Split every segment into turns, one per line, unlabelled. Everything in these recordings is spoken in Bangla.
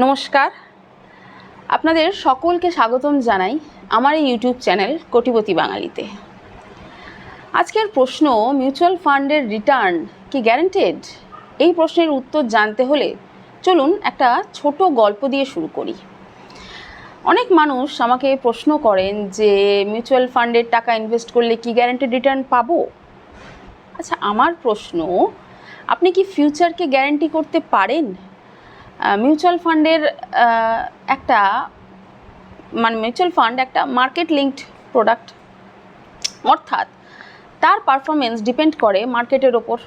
নমস্কার, আপনাদের সকলকে স্বাগতম জানাই আমার এই ইউটিউব চ্যানেল কোটিপতি বাঙালিতে। আজকের প্রশ্ন, মিউচুয়াল ফান্ডের রিটার্ন কি গ্যারান্টেড? এই প্রশ্নের উত্তর জানতে হলে চলুন একটা ছোট গল্প দিয়ে শুরু করি। অনেক মানুষ আমাকে প্রশ্ন করেন যে মিউচুয়াল ফান্ডের টাকা ইনভেস্ট করলে কি গ্যারান্টেড রিটার্ন পাবো? আচ্ছা, আমার প্রশ্ন, আপনি কি ফিউচারকে গ্যারান্টি করতে পারেন? মিউচুয়াল ফান্ডের মিউচুয়াল ফান্ড একটা মার্কেট লিঙ্কড প্রোডাক্ট, অর্থাৎ তার পারফরমেন্স ডিপেন্ড করে মার্কেটের ওপর।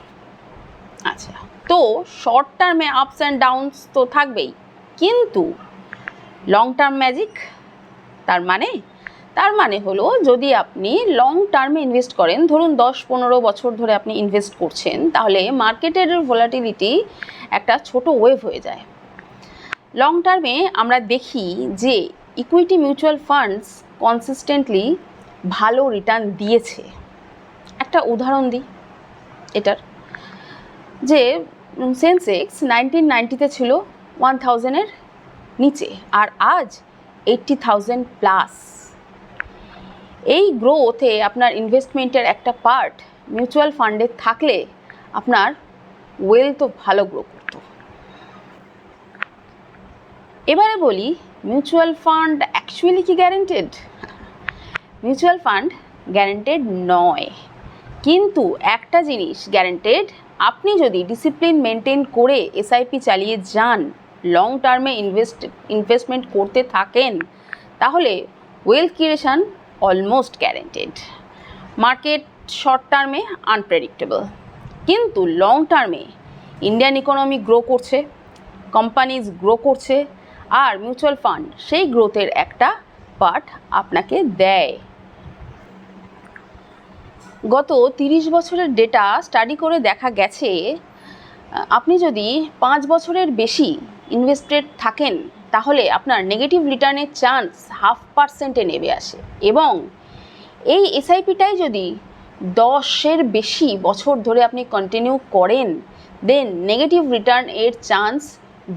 আচ্ছা, তো শর্ট টার্মে আপস অ্যান্ড ডাউনস তো থাকবেই, কিন্তু লং টার্ম ম্যাজিক? তার মানে হলো, যদি আপনি লং টার্মে ইনভেস্ট করেন, ধরুন 10-15 বছর ধরে আপনি ইনভেস্ট করছেন, তাহলে মার্কেটের ভোলাটিলিটি একটা ছোট ওয়েভ হয়ে যায়। লং টার্মে আমরা দেখি যে ইকুইটি মিউচুয়াল ফান্ডস কনসিস্টেন্টলি ভালো রিটার্ন দিয়েছে। একটা উদাহরণ দিই এটার, যে সেন্সেক্স 1990-তে ছিল 1000-এর নিচে, আর আজ 80,000 প্লাস। এই গ্রোথে আপনার ইনভেস্টমেন্টের একটা পার্ট মিউচুয়াল ফান্ডে থাকলে আপনার ওয়েলথও ভালো গ্রো করত। এবারে বলি, মিউচুয়াল ফান্ড অ্যাকচুয়ালি কি গ্যারান্টেড? মিউচুয়াল ফান্ড গ্যারান্টেড নয়, কিন্তু একটা জিনিস গ্যারান্টেড, আপনি যদি ডিসিপ্লিন মেনটেন করে এসআইপি চালিয়ে যান, লং টার্মে ইনভেস্টমেন্ট করতে থাকেন, তাহলে wealth creation almost guaranteed. Market short টার্মে আনপ্রেডিক্টেবল, কিন্তু লং টার্মে ইন্ডিয়ান ইকোনমি গ্রো করছে, কোম্পানিজ গ্রো করছে, আর মিউচুয়াল ফান্ড সেই গ্রোথের একটা পার্ট আপনাকে দেয়। গত 30 বছরের ডেটা স্টাডি করে দেখা গেছে, আপনি যদি 5 বছরের বেশি ইনভেস্টেড থাকেন, তাহলে আপনার নেগেটিভ রিটার্নের চান্স 0.5%-এ নেমে আসে, এবং এই এসআইপিটাই যদি 10-এর বেশি বছর ধরে আপনি কন্টিনিউ করেন, দেন নেগেটিভ রিটার্ন এর চান্স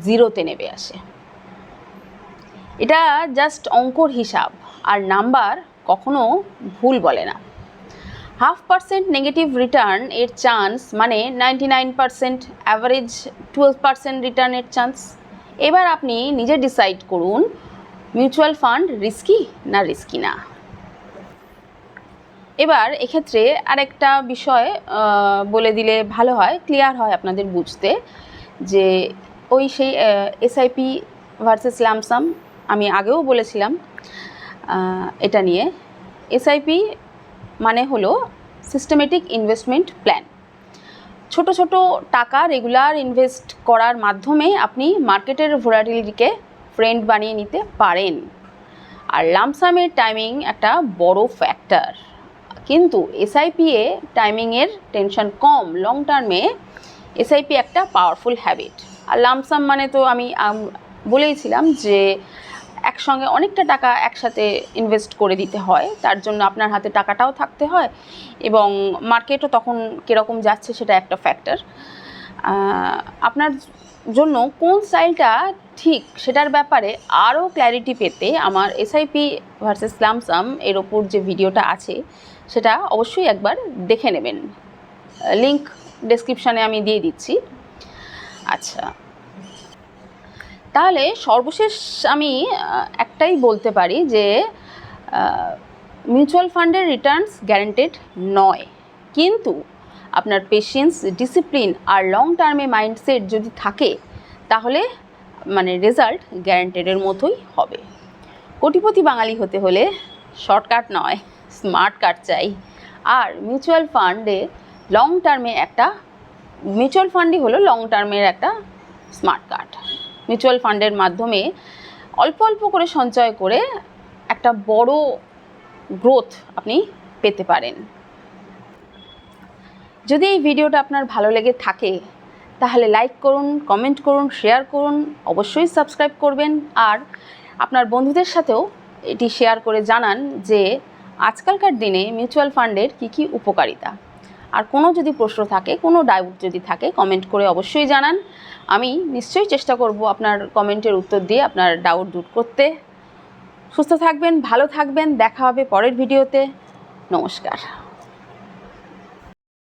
0-তে নেমে আসে। এটা জাস্ট অঙ্কর হিসাব, আর নাম্বার কখনো ভুল বলে না। 0.5% নেগেটিভ রিটার্ন এর চান্স মানে 99%, অ্যাভারেজ 12% রিটার্নের চান্স। এবার আপনি নিজে ডিসাইড করুন, মিউচুয়াল ফান্ড রিস্কি না। এবার এক্ষেত্রে আরেকটা বিষয় বলে দিলে ভালো হয়, ক্লিয়ার হয় আপনাদের বুঝতে, যে সেই এসআইপি ভার্সেস লামসাম আমি আগেও বলেছিলাম। এটা নিয়ে এসআইপি মানে হলো সিস্টেমেটিক ইনভেস্টমেন্ট প্ল্যান। ছোট ছোট টাকা রেগুলার ইনভেস্ট করার মাধ্যমে আপনি মার্কেটের ভোলাটিলিটিকে ফ্রেন্ড বানিয়ে নিতে পারেন। আর লামসামের টাইমিং একটা বড় ফ্যাক্টর, কিন্তু এসআইপি এ টাইমিংয়ের টেনশন কম। লং টার্মে এসআইপি একটা পাওয়ারফুল হ্যাবিট। আর লামসাম মানে তো আমি বলেইছিলাম যে একসঙ্গে অনেকটা টাকা একসাথে ইনভেস্ট করে দিতে হয়, তার জন্য আপনার হাতে টাকাটাও থাকতে হয়, এবং মার্কেটও তখন কীরকম যাচ্ছে সেটা একটা ফ্যাক্টর। আপনার জন্য কোন স্টাইলটা ঠিক সেটার ব্যাপারে আরও ক্ল্যারিটি পেতে আমার এসআইপি ভার্সেস লামসাম এর ওপর যে ভিডিওটা আছে সেটা অবশ্যই একবার দেখে নেবেন, লিঙ্ক ডেসক্রিপশানে আমি দিয়ে দিচ্ছি। আচ্ছা, তাহলে সর্বশেষ আমি একটাই বলতে পারি যে মিউচুয়াল ফান্ডের রিটার্নস গ্যারান্টেড নয়, কিন্তু আপনার পেশেন্স, ডিসিপ্লিন আর লং টার্মে মাইন্ডসেট যদি থাকে, তাহলে রেজাল্ট গ্যারান্টেডের মতোই হবে। কোটিপতি বাঙালি হতে হলে শর্টকাট নয়, স্মার্ট কাট চাই। আর মিউচুয়াল ফান্ডই হলো লং টার্মের একটা স্মার্ট কাট। মিউচুয়াল ফান্ডের মাধ্যমে অল্প অল্প করে সঞ্চয় করে একটা বড় গ্রোথ আপনি পেতে পারেন। যদি এই ভিডিওটা আপনার ভালো লেগে থাকে, তাহলে লাইক করুন, কমেন্ট করুন, শেয়ার করুন, অবশ্যই সাবস্ক্রাইব করবেন, আর আপনার বন্ধুদের সাথেও এটি শেয়ার করে জানান যে আজকালকার দিনে মিউচুয়াল ফান্ডের কী উপকারিতা। আর কোনো যদি প্রশ্ন থাকে, কোনো ডাউট যদি থাকে, কমেন্ট করে অবশ্যই জানান। আমি নিশ্চয়ই চেষ্টা করব আপনার কমেন্টের উত্তর দিয়ে আপনার ডাউট দূর করতে। সুস্থ থাকবেন, ভালো থাকবেন, দেখা হবে পরের ভিডিওতে। নমস্কার।